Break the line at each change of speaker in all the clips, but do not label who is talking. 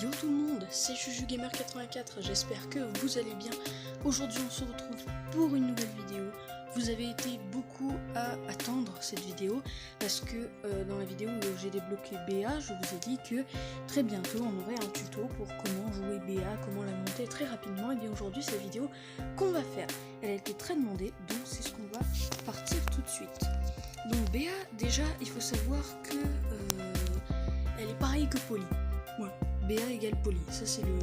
Yo tout le monde, c'est JujuGamer84, j'espère que vous allez bien. Aujourd'hui on se retrouve pour une nouvelle vidéo. Vous avez été beaucoup à attendre cette vidéo parce que dans la vidéo où j'ai débloqué BA, je vous ai dit que très bientôt on aurait un tuto pour comment jouer BA, comment la monter très rapidement. Et bien aujourd'hui c'est la vidéo qu'on va faire. Elle a été très demandée, donc c'est ce qu'on va partir tout de suite. Donc BA, déjà il faut savoir que elle est pareille que Poly. Voilà, BA égale Poly, ça c'est le...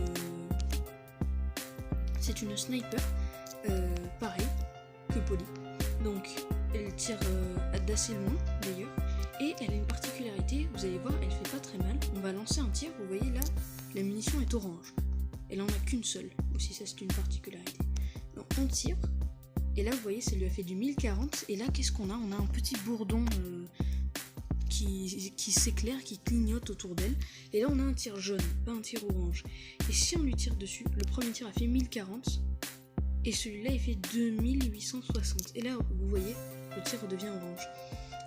C'est une sniper, pareil que Poly. Donc elle tire d'assez loin d'ailleurs. Et elle a une particularité, vous allez voir, elle fait pas très mal. On va lancer un tir, vous voyez là, la munition est orange. Elle en a qu'une seule, aussi ça c'est une particularité. Donc on tire, et là vous voyez ça lui a fait du 1040. Et là qu'est-ce qu'on a? On a un petit bourdon qui s'éclaire, qui clignote autour d'elle. Et là on a un tir jaune, pas un tir orange. Et si on lui tire dessus, le premier tir a fait 1040 et celui-là il fait 2860. Et là vous voyez, le tir redevient orange.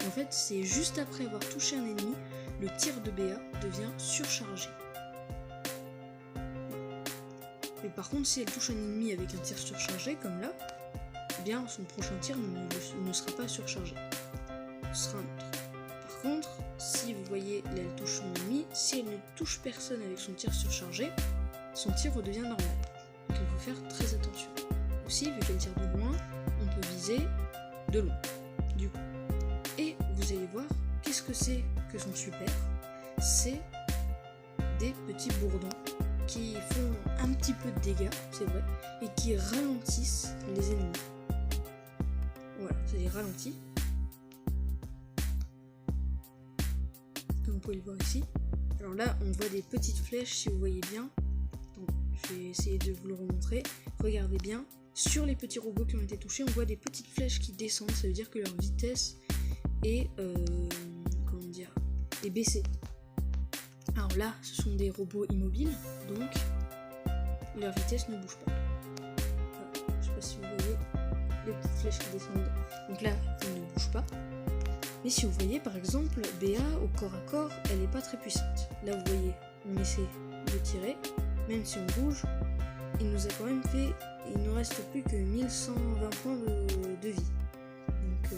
En fait c'est juste après avoir touché un ennemi, le tir de BA devient surchargé. Mais par contre si elle touche un ennemi avec un tir surchargé comme là, eh bien son prochain tir ne sera pas surchargé, ce sera un autre. Par contre, si vous voyez, là elle touche son ennemi, si elle ne touche personne avec son tir surchargé, son tir redevient normal. Donc il faut faire très attention. Aussi, vu qu'elle tire de loin, on peut viser de loin, du coup. Et vous allez voir, qu'est-ce que c'est que son super? C'est des petits bourdons qui font un petit peu de dégâts, c'est vrai, et qui ralentissent les ennemis. Voilà, ça les ralentit. Comme vous pouvez le voir ici. Alors là, on voit des petites flèches si vous voyez bien. Donc, je vais essayer de vous le remontrer. Regardez bien. Sur les petits robots qui ont été touchés, on voit des petites flèches qui descendent. Ça veut dire que leur vitesse est, est baissée. Alors là, ce sont des robots immobiles, donc leur vitesse ne bouge pas. Voilà. Je ne sais pas si vous voyez les petites flèches qui descendent. Donc là, ils ne bougent pas. Mais si vous voyez par exemple, BA au corps à corps, elle n'est pas très puissante. Là vous voyez, on essaie de tirer, même si on bouge, il nous a quand même fait, il ne reste plus que 1120 points de vie. Donc,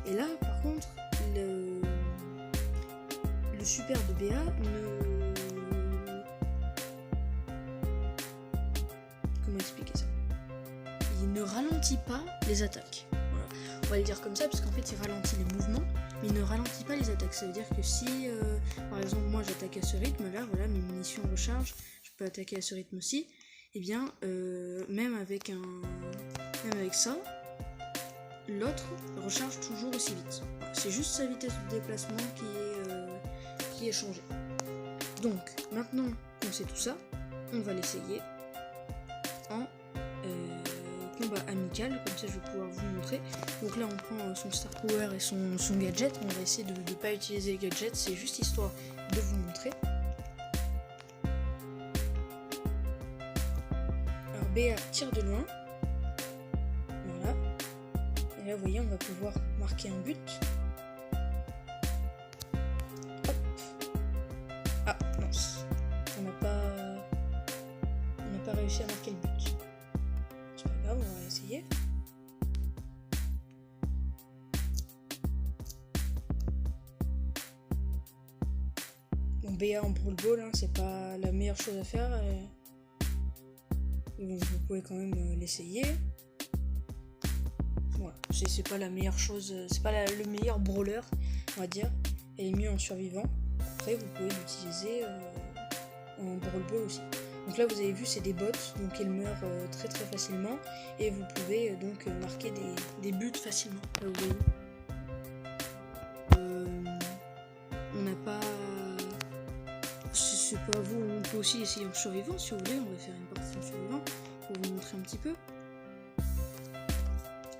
et là par contre, le super de BA Comment expliquer ça? Il ne ralentit pas les attaques. On va le dire comme ça parce qu'en fait il ralentit les mouvements mais il ne ralentit pas les attaques. Ça veut dire que si par exemple moi j'attaque à ce rythme là, voilà mes munitions rechargent, je peux attaquer à ce rythme aussi, et bien même avec ça l'autre recharge toujours aussi vite. Voilà, c'est juste sa vitesse de déplacement qui est changée. Donc maintenant qu'on sait tout ça, on va l'essayer en combat amical, comme ça je vais pouvoir vous montrer. Donc là on prend son Star Power et son gadget, on va essayer de ne pas utiliser les gadgets, c'est juste histoire de vous montrer. Alors BA tire de loin, voilà, et là vous voyez on va pouvoir marquer un but. Hop. Ah mince, on n'a pas réussi à marquer le but. On va essayer. Bon, BA en brawl ball, hein, c'est pas la meilleure chose à faire. Donc, vous pouvez quand même l'essayer. Voilà, c'est pas la meilleure chose, c'est pas le meilleur brawler, on va dire. Elle est mieux en survivant. Après, vous pouvez l'utiliser en brawl ball aussi. Donc là vous avez vu c'est des bots, donc ils meurent très très facilement et vous pouvez donc marquer des buts facilement. Là vous voyez. On n'a pas... C'est pas vous, on peut aussi essayer en survivant si vous voulez, on va faire une partie en survivant pour vous montrer un petit peu.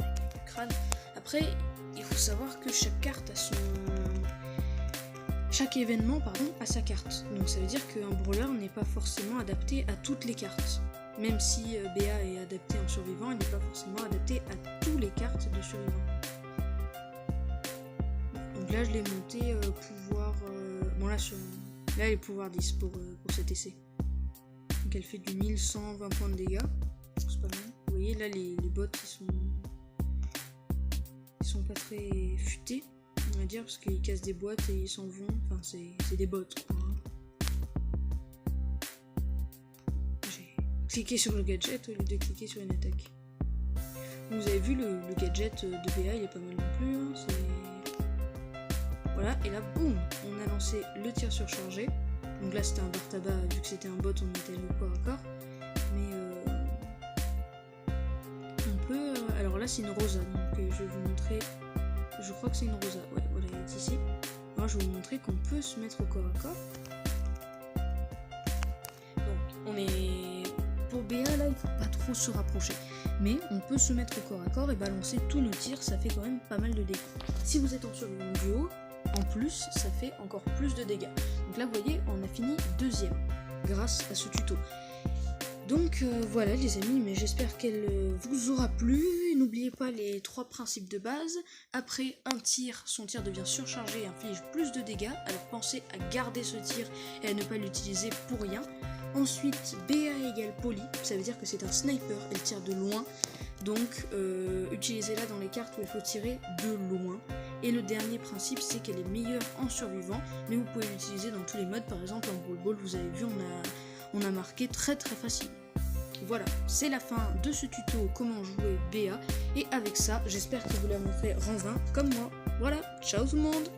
Avec le crâne. Après il faut savoir que chaque carte a Chaque événement a sa carte, donc ça veut dire qu'un brawler n'est pas forcément adapté à toutes les cartes. Même si BA est adapté en survivant, il n'est pas forcément adapté à toutes les cartes de survivant. Donc là je l'ai monté pouvoir... Bon là Là, elle est pouvoir 10 pour cet essai. Donc elle fait du 1120 points de dégâts. C'est pas mal. Vous voyez, là, les bots, ils sont pas très futés, on va dire, parce qu'ils cassent des boîtes et ils s'en vont. Enfin, c'est des bots, quoi. J'ai cliqué sur le gadget au lieu de cliquer sur une attaque. Donc, vous avez vu, le gadget de BA, il est pas mal non plus. Hein. Voilà, et là, boum, on a lancé le tir surchargé. Donc là, c'était un bar tabac, vu que c'était un bot, on était allé au corps à corps. Mais on peut... alors là, c'est une rosa, donc je vais vous montrer... Je crois que c'est une rosa, ouais, voilà, elle est ici. Alors, je vais vous montrer qu'on peut se mettre au corps à corps. Donc, on est... Pour BA, là, il faut pas trop se rapprocher. Mais on peut se mettre au corps à corps et balancer tous nos tirs, ça fait quand même pas mal de dégâts. Si vous êtes en survivant duo, en plus, ça fait encore plus de dégâts. Donc là, vous voyez, on a fini 2e grâce à ce tuto. Donc voilà les amis, mais j'espère qu'elle vous aura plu. N'oubliez pas les 3 principes de base. Après un tir, son tir devient surchargé et inflige plus de dégâts. Alors pensez à garder ce tir et à ne pas l'utiliser pour rien. Ensuite, BA égale poly, ça veut dire que c'est un sniper, elle tire de loin. Donc utilisez-la dans les cartes où il faut tirer de loin. Et le dernier principe, c'est qu'elle est meilleure en survivant, mais vous pouvez l'utiliser dans tous les modes. Par exemple en Brawl Ball, vous avez vu, on a marqué très facile. Voilà, c'est la fin de ce tuto comment jouer BA. Et avec ça, j'espère que vous la montrez rang 20 comme moi. Voilà, ciao tout le monde!